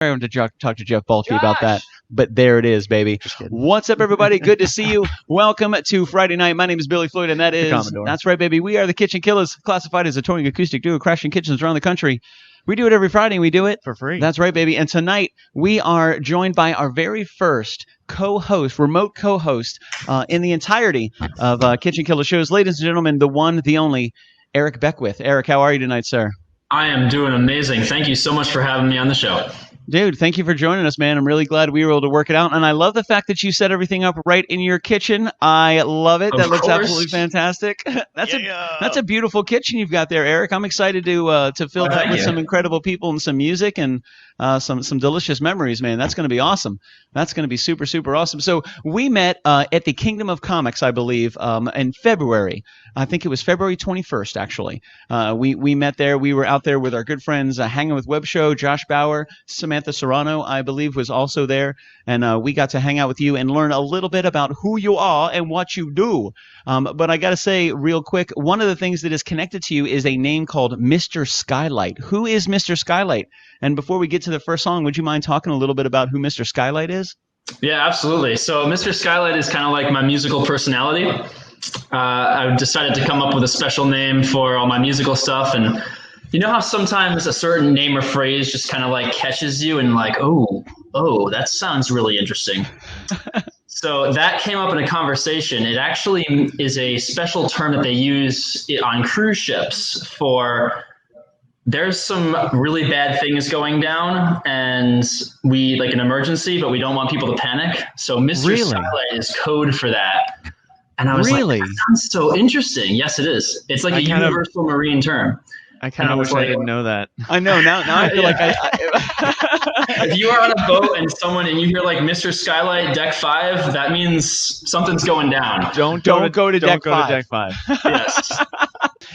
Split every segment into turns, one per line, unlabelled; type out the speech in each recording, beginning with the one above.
I want to talk to Jeff Balti about that, but there it is, baby. What's up, everybody? Good to see you. Welcome to Friday night. My name is Billy Floyd, and that's right, baby. We are the KitchenKillaz, classified as a touring acoustic duo crashing kitchens around the country. We do it every Friday, and we do it
for free.
That's right, baby. And tonight, we are joined by our very first remote co-host in the entirety of KitchenKillaz shows. Ladies and gentlemen, the one, the only, Eric Beckwith. Eric, how are you tonight, sir?
I am doing amazing. Thank you so much for having me on the show.
Dude, thank you for joining us, man. I'm really glad we were able to work it out. And I love the fact that you set everything up right in your kitchen. I love it. That looks absolutely fantastic. That's a beautiful kitchen you've got there, Eric. I'm excited to fill that with some incredible people and some music and some delicious memories, man. That's going to be awesome. That's going to be super, super awesome. So we met at the Kingdom of Comics, I believe, in February. I think it was February 21st, actually. We met there. We were out there with our good friends, Hanging with Web Show, Josh Bauer, Samantha Serrano, I believe, was also there. And we got to hang out with you and learn a little bit about who you are and what you do. But I got to say real quick, one of the things that is connected to you is a name called Mr. Skylight. Who is Mr. Skylight? And before we get to the first song, would you mind talking a little bit about who Mr. Skylight is?
Yeah, absolutely. So Mr. Skylight is kind of like my musical personality. I decided to come up with a special name for all my musical stuff. And you know how sometimes a certain name or phrase just kind of like catches you and like, oh, that sounds really interesting. So that came up in a conversation. It actually is a special term that they use on cruise ships for there's some really bad things going down and we like an emergency, but we don't want people to panic. So Mr. Skylight is code for that. And I was like, that sounds so interesting. Yes, it is. It's like a universal marine term.
I kind of wish I didn't know that.
I know. Now I feel like
if you are on a boat and you hear like Mr. Skylight deck 5, that means something's going down.
Don't go to deck 5.
Yes.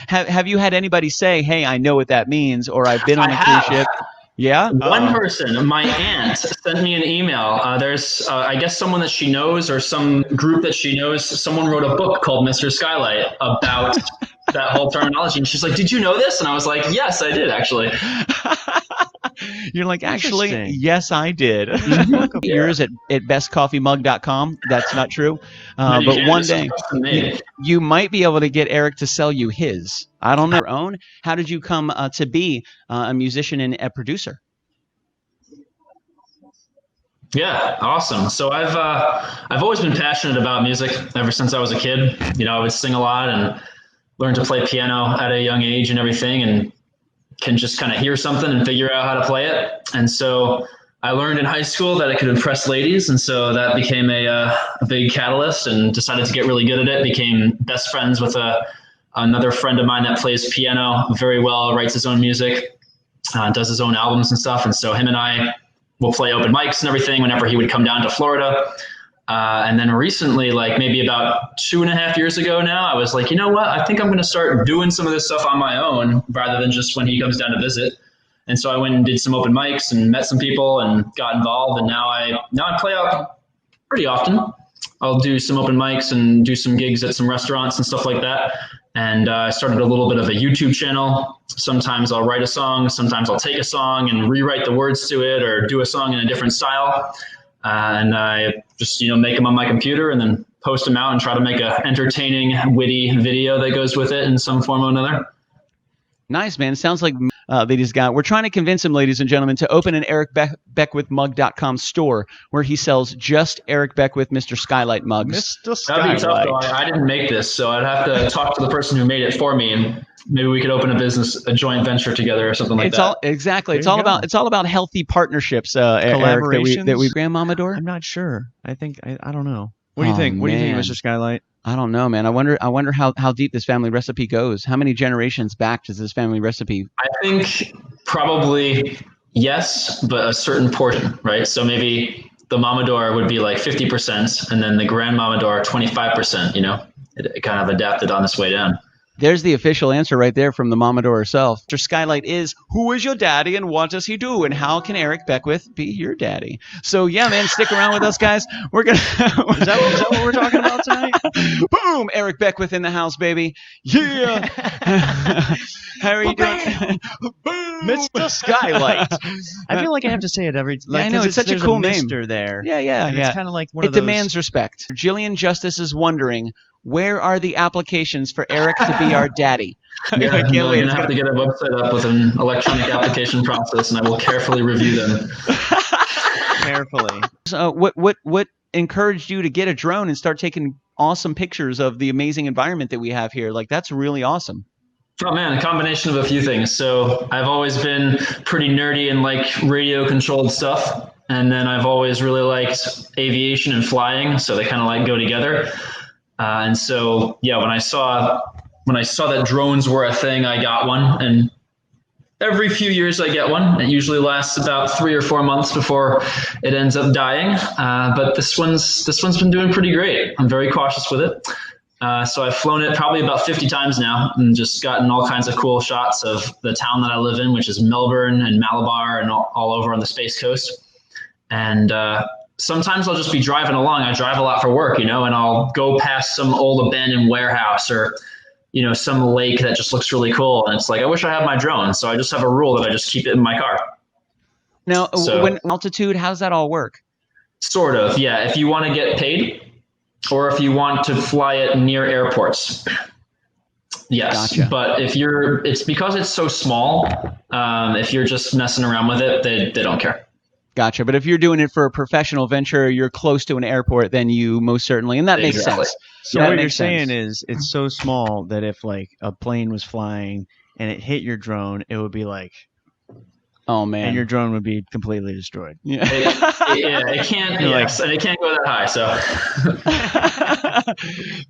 Have you had anybody say, "Hey, I know what that means," or "I've been on a cruise ship"? Yeah.
One person, my aunt, sent me an email. There's, I guess, someone that she knows or some group that she knows. Someone wrote a book called Mr. Skylight about that whole terminology. And she's like, "Did you know this?" And I was like, "Yes, I did, actually."
You're like, actually, yes, I did. Yours at bestcoffeemug.com. That's not true. But one day you might be able to get Eric to sell you his. I don't know. Your own. How did you come to be a musician and a producer?
Yeah, awesome. So I've always been passionate about music ever since I was a kid. You know, I would sing a lot and learn to play piano at a young age and everything, and can just kind of hear something and figure out how to play it. And so I learned in high school that I could impress ladies. And so that became a big catalyst, and decided to get really good at it. Became best friends with another friend of mine that plays piano very well, writes his own music, does his own albums and stuff. And so him and I will play open mics and everything whenever he would come down to Florida. And then recently, like maybe about 2.5 years ago now, I was like, you know what? I think I'm going to start doing some of this stuff on my own rather than just when he comes down to visit. And so I went and did some open mics and met some people and got involved. And now I play out pretty often. I'll do some open mics and do some gigs at some restaurants and stuff like that. And I started a little bit of a YouTube channel. Sometimes I'll write a song. Sometimes I'll take a song and rewrite the words to it or do a song in a different style. And I just, make them on my computer and then post them out and try to make a entertaining, witty video that goes with it in some form or another.
Nice, man. It sounds like we're trying to convince him, ladies and gentlemen, to open an EricBeckwithMug.com store where he sells just Eric Beckwith Mr. Skylight mugs.
Mr. Skylight.
That'd be tough, though. I didn't make this, so I'd have to talk to the person who made it for me, and maybe we could open a joint venture together or something like that.
It's all about healthy partnerships, Eric, that we Grandmama Door?
I'm not sure. I don't know. What do you think? What do you think, Mr. Skylight?
I don't know, man. I wonder how deep this family recipe goes. How many generations back does this family recipe?
I think probably yes, but a certain portion, right? So maybe the Mamador would be like 50%, and then the Grandmamador 25%. It kind of adapted on its way down.
There's the official answer right there from the Momador herself. Mr. Skylight is, who is your daddy and what does he do? And how can Eric Beckwith be your daddy? So, yeah, man, stick around with us, guys. We're going to...
Is that what we're talking about tonight?
Boom! Eric Beckwith in the house, baby. Yeah! How are you doing? Boom!
Mr. Skylight. I feel like I have to say it every...
I know, it's such a cool name.
Mr. there.
Yeah.
It's kind of like one of those...
It demands respect. Jillian Justice is wondering... Where are the applications for Eric to be our daddy?
Yeah, I'm going to have to get a website up with an electronic application process, and I will carefully review them.
Carefully.
So, what encouraged you to get a drone and start taking awesome pictures of the amazing environment that we have here? Like, that's really awesome.
Oh man, a combination of a few things. So I've always been pretty nerdy and like radio controlled stuff. And then I've always really liked aviation and flying. So they kind of like go together. And so, yeah, when I saw that drones were a thing, I got one, and every few years I get one. It usually lasts about 3 or 4 months before it ends up dying. But this one's been doing pretty great. I'm very cautious with it. So I've flown it probably about 50 times now and just gotten all kinds of cool shots of the town that I live in, which is Melbourne and Malabar and all over on the Space Coast. And, sometimes I'll just be driving along. I drive a lot for work, and I'll go past some old abandoned warehouse or, some lake that just looks really cool. And it's like, I wish I had my drone. So I just have a rule that I just keep it in my car.
Now, when altitude, how does that all work? Sort
of, yeah. If you want to get paid or if you want to fly it near airports. Yes. Gotcha. But it's because it's so small. If you're just messing around with it, they don't care.
Gotcha. But if you're doing it for a professional venture, you're close to an airport, then you most certainly, and that makes sense.
So what you're saying is it's so small that if like a plane was flying and it hit your drone, it would be like,
oh man,
and your drone would be completely destroyed.
Yeah, it can't. Yes, and it can't go that high. So,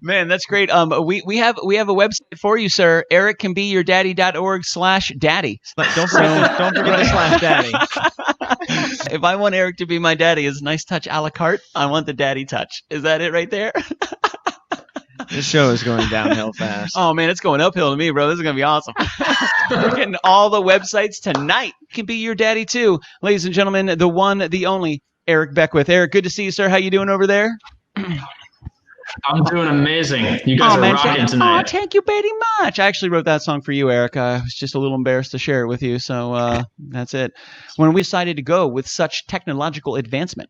man, that's great. We have a website for you, sir. ericcanbeyourdaddy.org/daddy.
Don't forget the /daddy.
If I want Eric to be my daddy, is nice touch a la carte. I want the daddy touch. Is that it right there?
This show is going downhill fast.
Oh man, it's going uphill to me, bro. This is gonna be awesome. We're getting all the websites tonight. Can be your daddy too, ladies and gentlemen. The one, the only Eric Beckwith. Eric, good to see you, sir. How you doing over there?
I'm doing amazing. You guys are rocking tonight.
Oh, thank you very much. I actually wrote that song for you, Eric. I was just a little embarrassed to share it with you, so that's it. When we decided to go with such technological advancement.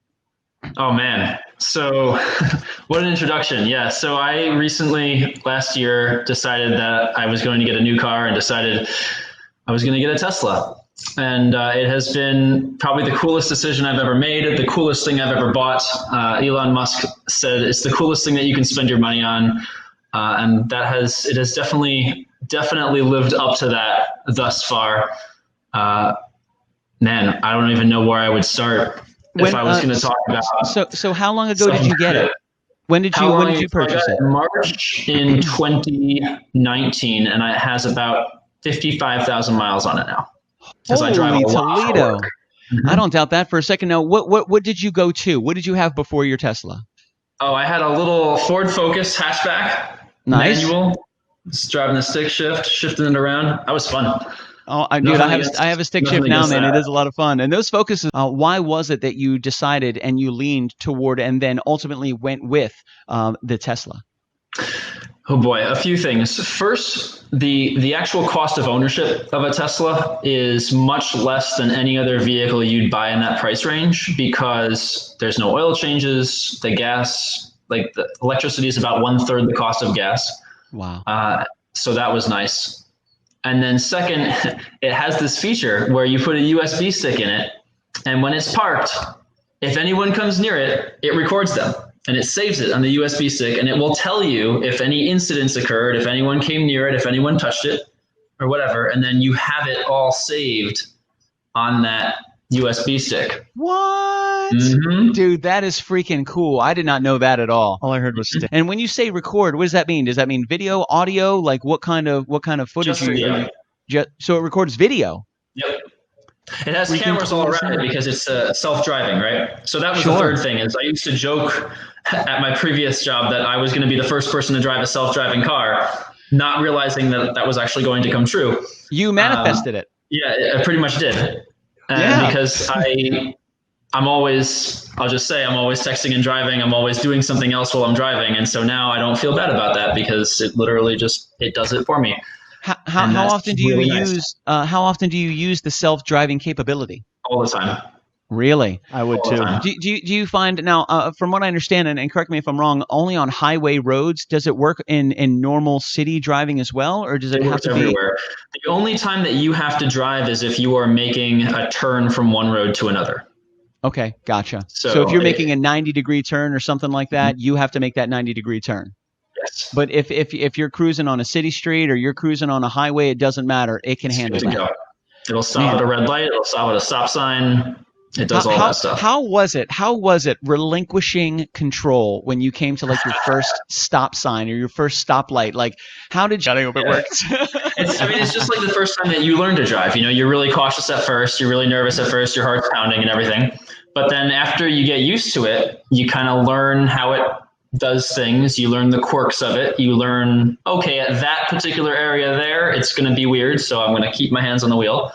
Oh, man. So what an introduction. Yeah. So I recently, last year, decided that I was going to get a new car and decided I was going to get a Tesla. And it has been probably the coolest decision I've ever made, the coolest thing I've ever bought. Elon Musk said it's the coolest thing that you can spend your money on. And it has definitely lived up to that thus far. Man, I don't even know where I would start if I was going to talk about.
So how long ago did you get it? When did you purchase it?
March in 2019, and it has about 55,000 miles on it now.
Holy Toledo! I don't doubt that for a second. Now, what did you go to? What did you have before your Tesla?
Oh, I had a little Ford Focus hatchback, manual. Just driving the stick shift, shifting it around. That was fun.
Oh, dude, I have a stick shift now, man. It is a lot of fun. And those Focuses, why was it that you decided and you leaned toward and then ultimately went with the Tesla?
Oh boy, a few things. First, the actual cost of ownership of a Tesla is much less than any other vehicle you'd buy in that price range because there's no oil changes. The gas, like the electricity, is about 1/3 the cost of gas.
Wow.
So that was nice. And then second, it has this feature where you put a USB stick in it, and when it's parked, if anyone comes near it, it records them. And it saves it on the USB stick, and it will tell you if any incidents occurred, if anyone came near it, if anyone touched it, or whatever. And then you have it all saved on that USB stick.
What? Mm-hmm. Dude, that is freaking cool. I did not know that at all.
All I heard was stick.
And when you say record, what does that mean? Does that mean video, audio? Like what kind of footage? So it records video.
Yep. It has cameras all around it because it's self-driving, right? So that was the third thing. Is I used to joke at my previous job that I was going to be the first person to drive a self-driving car. not realizing that that was actually going to come true.
You manifested it.
Yeah, I pretty much did. Because I'm always texting and driving. I'm always doing something else while I'm driving. And so now I don't feel bad about that because it literally it does it for me.
How often do you use the self-driving capability?
All the time.
Really? I would too.
Do you find now, from what I understand, and correct me if I'm wrong, only on highway roads does it work in normal city driving as well, or does it have to
everywhere? The only time that you have to drive is if you are making a turn from one road to another.
Okay, gotcha. So if you're making a 90-degree turn or something like that, you have to make that 90-degree turn.
Yes.
But if you're cruising on a city street or you're cruising on a highway, it doesn't matter. It can handle that.
It'll stop at a red light. It'll stop at a stop sign. It does all that stuff.
How was it relinquishing control when you came to like your first stop sign or your first stoplight? Like, how did you? I hope it works.
It's just like the first time that you learn to drive. You know, you're really cautious at first. You're really nervous at first. Your heart's pounding and everything. But then after you get used to it, you kind of learn how it does things. You learn the quirks of it. You learn, okay, at that particular area there, it's going to be weird. So I'm going to keep my hands on the wheel.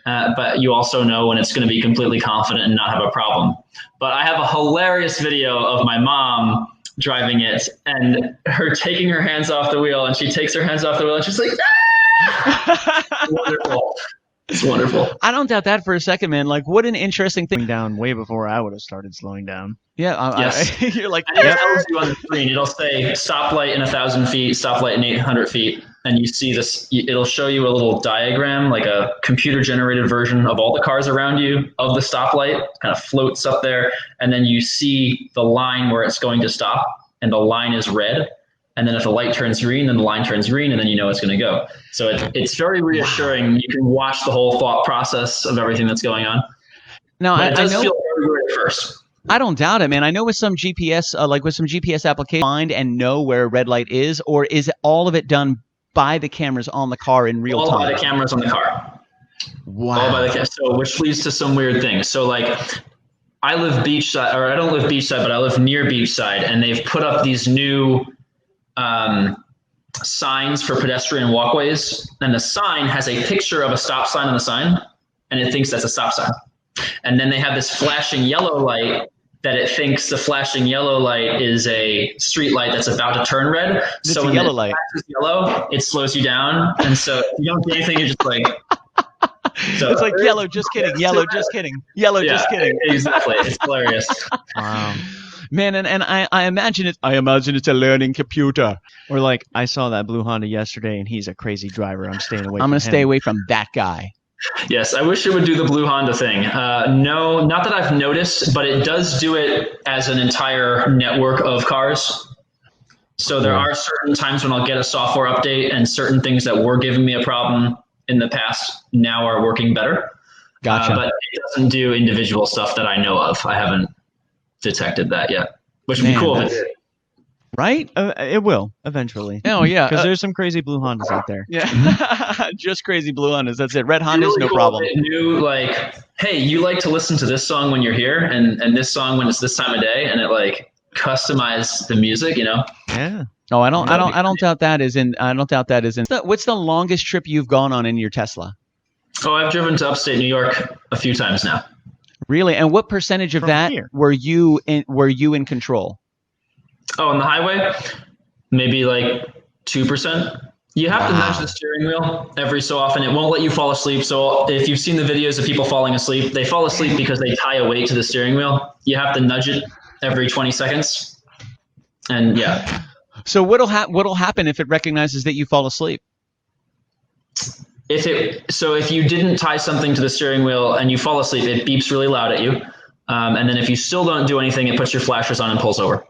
But you also know when it's going to be completely confident and not have a problem. But I have a hilarious video of my mom driving it and her taking her hands off the wheel, and she takes her hands off the wheel and she's like, ah! Wonderful. It's wonderful.
I don't doubt that for a second, man. Like, what an interesting thing.
Down way before I would have started slowing down.
Yeah.
Yes.
You're like,
and it tells you on the screen. It'll say stoplight in 1,000 feet, stoplight in 800 feet. And you see this, it'll show you a little diagram, like a computer generated version of all the cars around you of the stoplight. It kind of floats up there. And then you see the line where it's going to stop, and the line is red. And then if the light turns green, then the line turns green, and then you know it's going to go. So it's very reassuring. Wow. You can watch the whole thought process of everything that's going on.
Now,
it does feel very good at first.
I don't doubt it, man. I know with some GPS, applications, find and know where a red light is, or is all of it done by the cameras on the car in real time?
All by the cameras on the car.
Wow.
All by the so which leads to some weird things. So like, I live beachside, or I don't live beachside, but I live near beachside, and they've put up these new signs for pedestrian walkways, and the sign has a picture of a stop sign on the sign, and it thinks that's a stop sign. And then they have this flashing yellow light that it thinks the flashing yellow light is a street light that's about to turn red.
So when yellow light
is yellow, it slows you down, and so if you don't do anything, you're just like.
So it's like yellow, just kidding. Yellow, just kidding. Yellow, just kidding.
Exactly. It's hilarious.
Wow.
Man, and I imagine it's a learning computer.
Or like, I saw that blue Honda yesterday, and he's a crazy driver. I'm staying away.
I'm going to stay away from that guy.
Yes, I wish it would do the blue Honda thing. No, not that I've noticed, but it does do it as an entire network of cars. So there are certain times when I'll get a software update, and certain things that were giving me a problem in the past now are working better.
Gotcha.
But it doesn't do individual stuff that I know of. I haven't detected that yet, which would be cool if it did.
Right? It will eventually.
Oh, yeah.
Because there's some crazy blue Hondas out there.
Yeah. Just crazy blue Hondas. That's it. Red Hondas,
really
no
cool
problem.
It knew, like, hey, you like to listen to this song when you're here, and this song when it's this time of day, and it like customized the music, you know?
Yeah.
Oh, I don't doubt that is in. What's the longest trip you've gone on in your Tesla?
Oh, I've driven to upstate New York a few times now.
Really? And what percentage of
From
that
here?
were you in control?
Oh, on the highway, maybe like 2%. You have to nudge the steering wheel every so often. It won't let you fall asleep. So if you've seen the videos of people falling asleep, they fall asleep because they tie a weight to the steering wheel. You have to nudge it every 20 seconds. And yeah.
So what'll happen if it recognizes that you fall asleep?
If you didn't tie something to the steering wheel and you fall asleep, it beeps really loud at you. And then if you still don't do anything, it puts your flashers on and pulls over.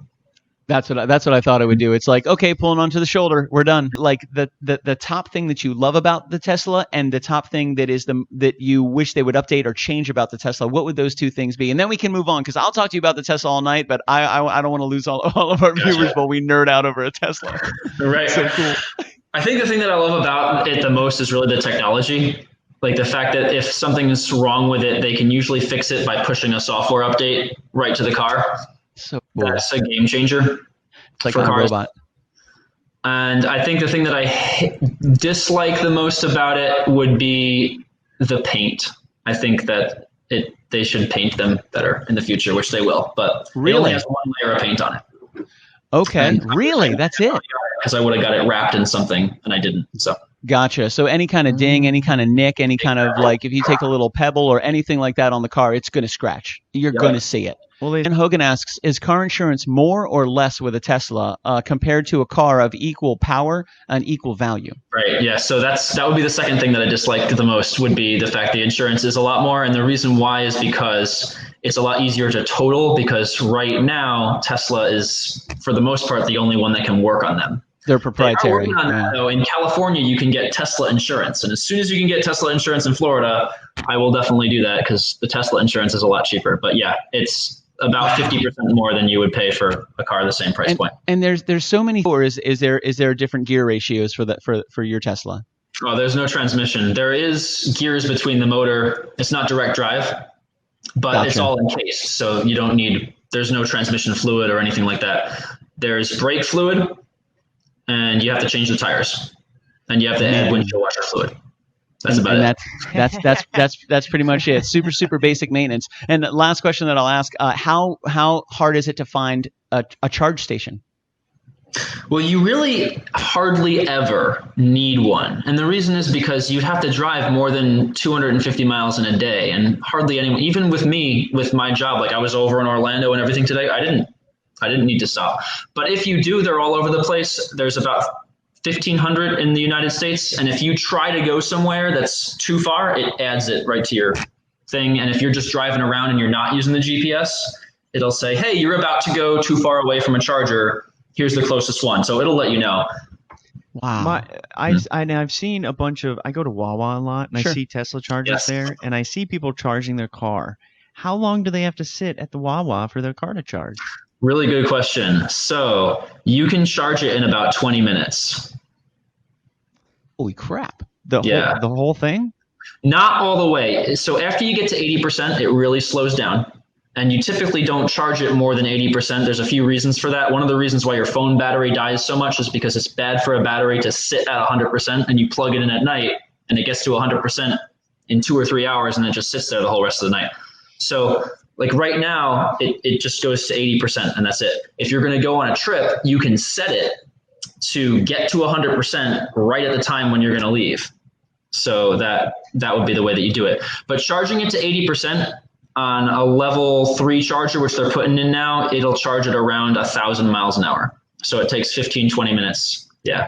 That's what I thought it would do. It's like, okay, pulling onto the shoulder, we're done. Like the top thing that you love about the Tesla and the top thing that you wish they would update or change about the Tesla. What would those two things be? And then we can move on, because I'll talk to you about the Tesla all night, but I don't want to lose all of our viewers while we nerd out over a Tesla.
Right.
So cool.
I think the thing that I love about it the most is really the technology. Like the fact that if something is wrong with it, they can usually fix it by pushing a software update right to the car.
So cool.
That's a game changer.
It's like
for
a
cars.
robot.
And I think the thing that I dislike the most about it would be the paint. I think that they should paint them better in the future, which they will. But it only has one layer of paint on it.
Okay, really? That's it?
Because I would have got it wrapped in something, and I didn't. So.
Gotcha. So any kind of ding, any kind of nick, any kind of like if you take a little pebble or anything like that on the car, it's going to scratch. You're going to see it. Well, and Hogan asks, is car insurance more or less with a Tesla compared to a car of equal power and equal value?
Right. Yeah. So that would be the second thing that I dislike the most would be the fact the insurance is a lot more. And the reason why is because it's a lot easier to total because right now Tesla is, for the most part, the only one that can work on them.
They're proprietary.
So in California, you can get Tesla insurance. And as soon as you can get Tesla insurance in Florida, I will definitely do that because the Tesla insurance is a lot cheaper. But yeah, it's about 50% more than you would pay for a car the same price point.
And there's so many. Or is there different gear ratios for your Tesla?
Oh, there's no transmission. There is gears between the motor. It's not direct drive, but It's all encased. So you don't need, there's no transmission fluid or anything like that. There's brake fluid. And you have to change the tires, and you have to add windshield washer fluid. That's about it.
That's pretty much it. Super basic maintenance. And last question that I'll ask: how hard is it to find a charge station?
Well, you really hardly ever need one, and the reason is because you'd have to drive more than 250 miles in a day, and hardly anyone. Even with me, with my job, like I was over in Orlando and everything today, I didn't need to stop. But if you do, they're all over the place. There's about 1,500 in the United States. And if you try to go somewhere that's too far, it adds it right to your thing. And if you're just driving around and you're not using the GPS, it'll say, hey, you're about to go too far away from a charger. Here's the closest one. So it'll let you know.
Wow. I've seen a bunch of, I go to Wawa a lot and I see Tesla chargers there and I see people charging their car. How long do they have to sit at the Wawa for their car to charge?
Really good question. So you can charge it in about 20 minutes.
Holy crap.
The whole thing?
Not all the way. So after you get to 80%, it really slows down. And you typically don't charge it more than 80%. There's a few reasons for that. One of the reasons why your phone battery dies so much is because it's bad for a battery to sit at 100% and you plug it in at night and it gets to 100% in 2 or 3 hours and it just sits there the whole rest of the night. So like right now, it just goes to 80% and that's it. If you're going to go on a trip, you can set it to get to 100% right at the time when you're going to leave. So that would be the way that you do it. But charging it to 80% on a level 3 charger, which they're putting in now, it'll charge it around 1,000 miles an hour. So it takes 15, 20 minutes. Yeah.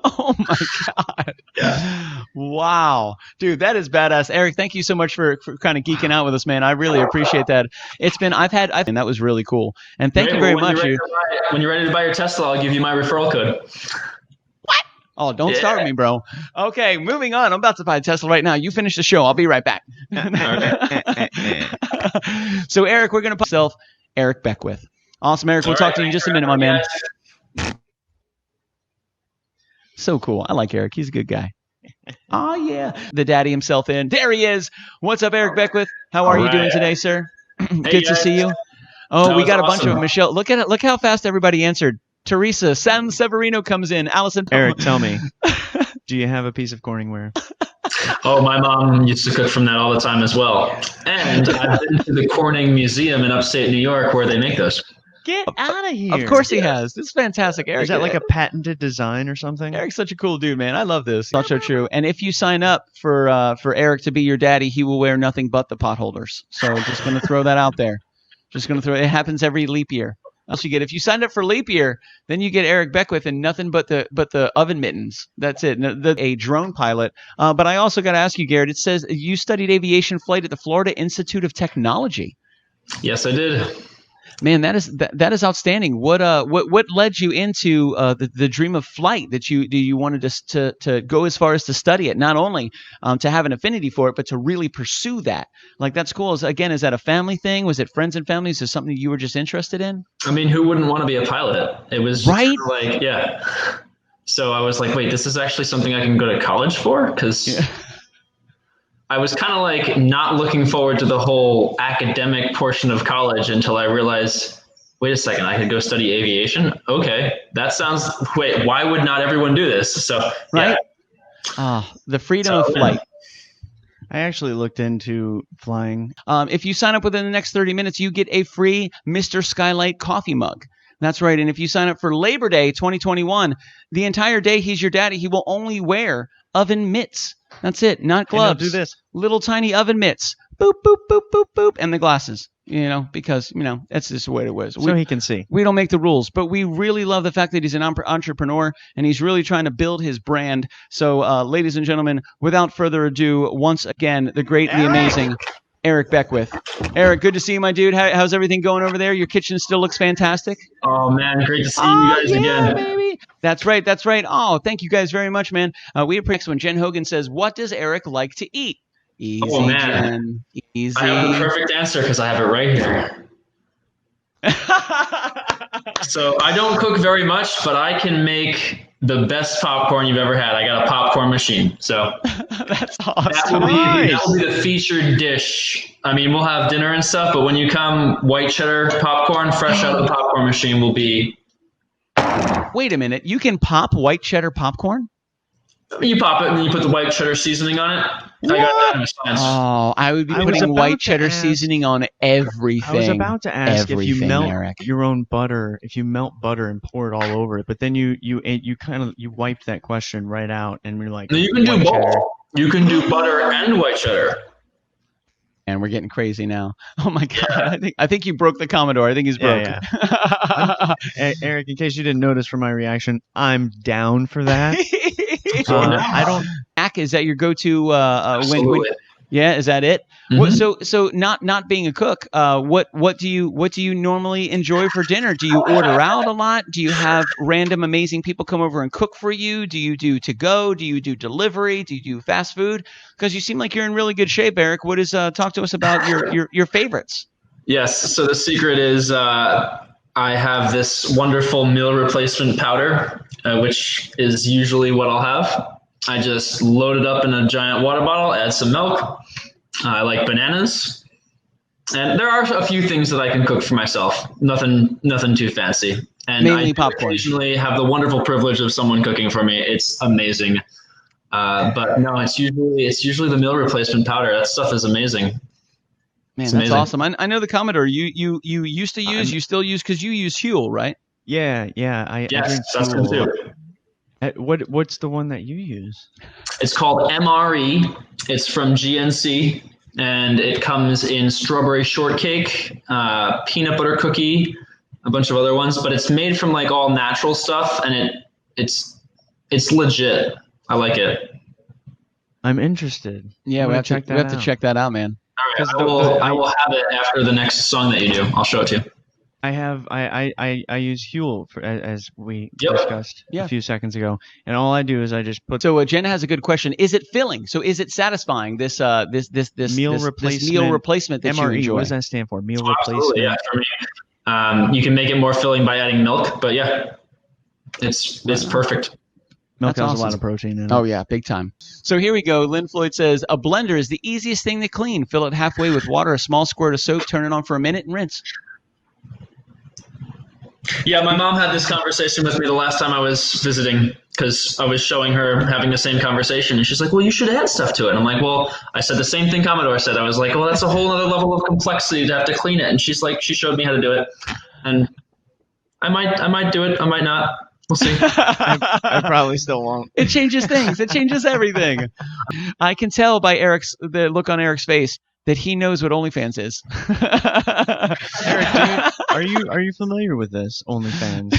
Oh my God.
Yeah.
Wow. Dude, that is badass. Eric, thank you so much for kind of geeking out with us, man. I really appreciate that. And that was really cool. And thank you very much.
When you're ready to buy your Tesla, I'll give you my referral code.
What? Oh, don't start me, bro. Okay, moving on. I'm about to buy a Tesla right now. You finish the show. I'll be right back. So Eric, we're going to put yourself Eric Beckwith. Awesome, Eric. We'll talk to you in just a minute, my man. So cool. I like Eric. He's a good guy. Oh, yeah. The daddy himself in. There he is. What's up, Eric Beckwith? How are you doing today, sir? Good to see you. Oh, we got a bunch of Michelle. Look at it. Look how fast everybody answered. Teresa, Sam Severino comes in. Allison.
Eric, tell me. Do you have a piece of Corningware?
Oh, my mom used to cook from that all the time as well. And I've been to the Corning Museum in upstate New York where they make those.
Get out of here.
Of course he has. This is fantastic, Eric.
Is that like a patented design or something?
Eric's such a cool dude, man. I love this. Not so true. And if you sign up for Eric to be your daddy, he will wear nothing but the potholders. So just going to throw that out there. It happens every leap year. If you signed up for leap year, then you get Eric Beckwith and nothing but the oven mittens. That's it. A drone pilot. But I also got to ask you, Garrett, it says you studied aviation flight at the Florida Institute of Technology.
Yes, I did.
Man, that is outstanding. What led you into the dream of flight that you wanted to go as far as to study it, not only to have an affinity for it, but to really pursue that? Like, that's cool. Is that a family thing? Was it friends and family? Is it something you were just interested in?
I mean, who wouldn't want to be a pilot? It was
right.
Like, yeah. So I was like, wait, this is actually something I can go to college for? Because I was kind of like not looking forward to the whole academic portion of college until I realized wait a second, I could go study aviation. Okay, that sounds. Wait, why would not everyone do this? So
right. The freedom of flight.
I actually looked into flying.
If you sign up within the next 30 minutes, you get a free Mr. Skylight coffee mug. That's right. And if you sign up for Labor Day 2021, the entire day he's your daddy, he will only wear oven mitts. That's it. Not gloves.
Do this.
Little tiny oven mitts. Boop, boop, boop, boop, boop. And the glasses. Because, that's just the way it was.
So he can see.
We don't make the rules, but we really love the fact that he's an entrepreneur and he's really trying to build his brand. So, ladies and gentlemen, without further ado, once again, the great and the amazing Eric Beckwith. Eric, good to see you, my dude. How's everything going over there? Your kitchen still looks fantastic.
Oh, man, great to see you guys again.
Baby. That's right. Oh, thank you guys very much, man. We appreciate when Jen Hogan says, "What does Eric like to eat?" Easy,
oh, man.
Jen. Easy.
I have the perfect answer because I have it right here. So I don't cook very much, but I can make the best popcorn you've ever had. I got a popcorn machine. So
that's awesome.
That will be the featured dish. I mean, we'll have dinner and stuff, but when you come, white cheddar popcorn, fresh out of the popcorn machine will be.
Wait a minute. You can pop white cheddar popcorn?
You pop it and then you put the white cheddar seasening on it.
What? I got that in science. Oh, I would be putting white cheddar seasoning on everything.
I was about to ask if you melt
Eric.
your own butter, if you melt butter and pour it all over it, but then you wiped that question right out and we're like,
no, you can do both. You can do butter and white cheddar.
And we're getting crazy now. Oh my God! Yeah. I think you broke the Commodore. I think he's broken.
Yeah. Eric, in case you didn't notice from my reaction, I'm down for that. I don't.
Is that your go-to?
Absolutely.
Is that it?
Mm-hmm.
So not being a cook, what do you normally enjoy for dinner? Do you order out a lot? Do you have random amazing people come over and cook for you? Do you do to go? Do you do delivery? Do you do fast food? Because you seem like you're in really good shape, Eric. Talk to us about your favorites?
Yes. So the secret is I have this wonderful meal replacement powder, which is usually what I'll have. I just load it up in a giant water bottle, add some milk. I like bananas. And there are a few things that I can cook for myself. Nothing too fancy. And
mainly
I
popcorn.
Occasionally have the wonderful privilege of someone cooking for me. It's amazing. But no, it's usually the meal replacement powder. That stuff is amazing.
Man, that's awesome. I know the Commodore you used to use, you still use, because you use Huel, right?
Yeah.
I drink that's good too.
What's the one that you use?
It's called MRE. It's from GNC, and it comes in strawberry shortcake, peanut butter cookie, a bunch of other ones. But it's made from like all natural stuff, and it's legit. I like it.
I'm interested.
Yeah, we have to check that out, man.
All right, I will have it after the next song that you do. I'll show it to you.
I use Huel as we discussed a few seconds ago, and all I do is I just put.
So Jen has a good question. Is it filling? So is it satisfying? This
meal
replacement that
MRE,
you enjoy?
What does that stand for? Meal
Absolutely,
replacement.
Yeah, for me, you can make it more filling by adding milk, but yeah, it's perfect.
Milk has a lot of protein in it.
Oh yeah, big time. So here we go. Lynn Floyd says a blender is the easiest thing to clean. Fill it halfway with water, a small squirt of soap, turn it on for a minute, and rinse.
Yeah, my mom had this conversation with me the last time I was visiting because I was showing her having the same conversation. And she's like, well, you should add stuff to it. And I'm like, well, I said the same thing Commodore said. I was like, well, that's a whole other level of complexity to have to clean it. And she's like, she showed me how to do it. And I might do it. I might not. We'll see.
I probably still won't.
It changes things. It changes everything. I can tell by the look on Eric's face that he knows what OnlyFans is.
Eric, are you familiar with this OnlyFans?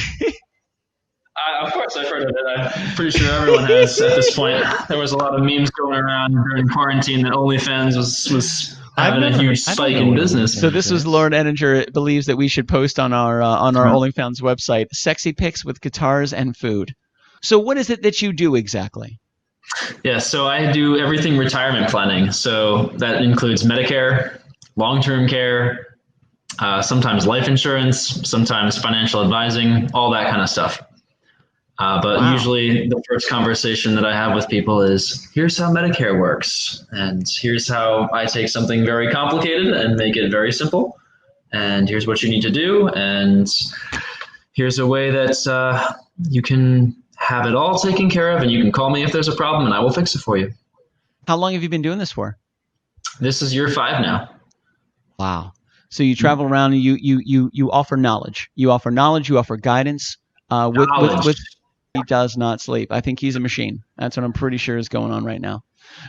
Of course, I've heard of it. I'm pretty sure everyone has at this point. There was a lot of memes going around during quarantine that OnlyFans was having a huge spike in business.
So this was Lauren Ettinger believes that we should post on our OnlyFans website sexy pics with guitars and food. So what is it that you do exactly?
Yeah, so I do everything retirement planning. So that includes Medicare, long-term care, sometimes life insurance, sometimes financial advising, all that kind of stuff. But usually the first conversation that I have with people is, here's how Medicare works. And here's how I take something very complicated and make it very simple. and here's what you need to do, and here's a way that you can have it all taken care of, and you can call me if there's a problem, and I will fix it for you.
How long have you been doing this for?
This is year 5 now.
Wow. So you travel around and you offer knowledge. You offer knowledge. You offer guidance. With he does not sleep. I think he's a machine. That's what I'm pretty sure is going on right now.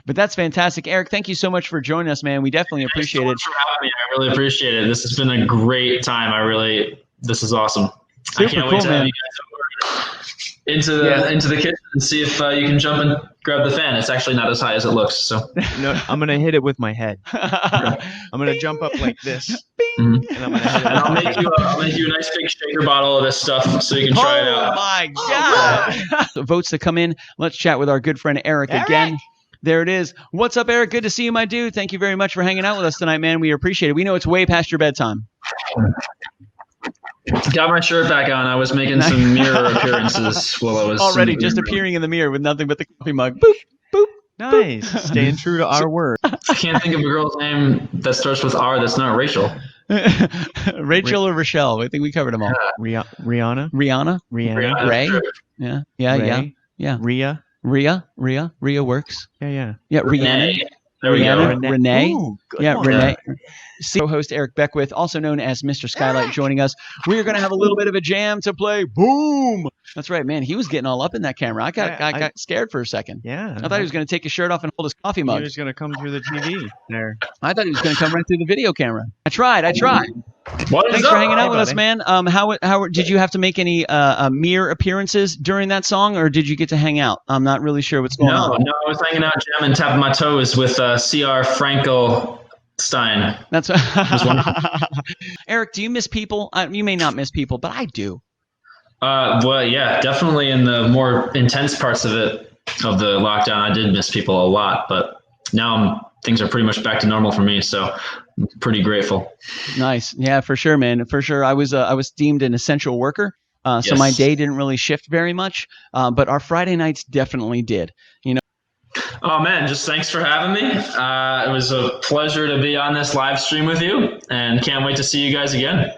But that's fantastic. Eric, thank you so much for joining us, man. We definitely appreciate it.
Thanks so much for having me. I really appreciate it. This has been a great time. This is awesome.
Super
I can't
cool,
wait to
man.
have you guys over into the kitchen and see if you can jump and grab the fan. It's actually not as high as it looks. So
no, I'm gonna hit it with my head. I'm gonna jump up like this,
and
I'm gonna hit it.
I'll make you a nice big shaker bottle of this stuff so you can try it out.
Oh my God! The votes to come in. Let's chat with our good friend Eric again. There it is. What's up, Eric? Good to see you, my dude. Thank you very much for hanging out with us tonight, man. We appreciate it. We know it's way past your bedtime.
Got my shirt back on. I was making some mirror appearances while I was
already just appearing in the mirror with nothing but the coffee mug. Boop, boop.
Nice. Staying true to our word.
I can't think of a girl's name that starts with R that's not Rachel.
Rachel or Rochelle. I think we covered them all.
Rihanna.
Ray. Yeah. Rhea works.
Yeah.
Rihanna.
There we go.
Renee.
Ooh, good
Yeah,
one.
Renee. Co-host Eric Beckwith, also known as Mr. Skylight, joining us. We are going to have a little bit of a jam to play. Boom! That's right, man. He was getting all up in that camera. I got scared for a second.
Yeah.
I thought he was going to take his shirt off and hold his coffee mug.
He was going to come through the TV there.
I thought he was going to come right through the video camera. I tried.
What is
Thanks
up?
for hanging out with us,
buddy.
man. How did you have to make any mirror appearances during that song, or did you get to hang out? I'm not really sure what's going on.
No, I was hanging out, jamming, tapping my toes with C.R. Finkelstein.
That's Eric, do you miss people? You may not miss people, but I do.
Well, yeah, definitely in the more intense parts of the lockdown, I did miss people a lot, but now things are pretty much back to normal for me, so I'm pretty grateful.
Nice. Yeah, for sure, man. For sure. I was deemed an essential worker. So
Yes.
my day didn't really shift very much, but our Friday nights definitely did. You know.
Oh man, just thanks for having me. It was a pleasure to be on this live stream with you, and can't wait to see you guys again.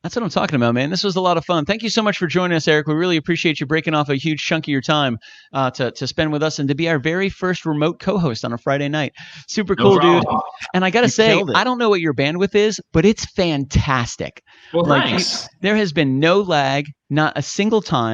That's what I'm talking about, man. This was a lot of fun. Thank you so much for joining us, Eric. We really appreciate you breaking off a huge chunk of your time to spend with us and to be our very first remote co-host on a Friday night. Super cool, dude. And I got to say, I don't know what your bandwidth is, but it's fantastic.
Well, thanks.
There has been no lag, not a single time.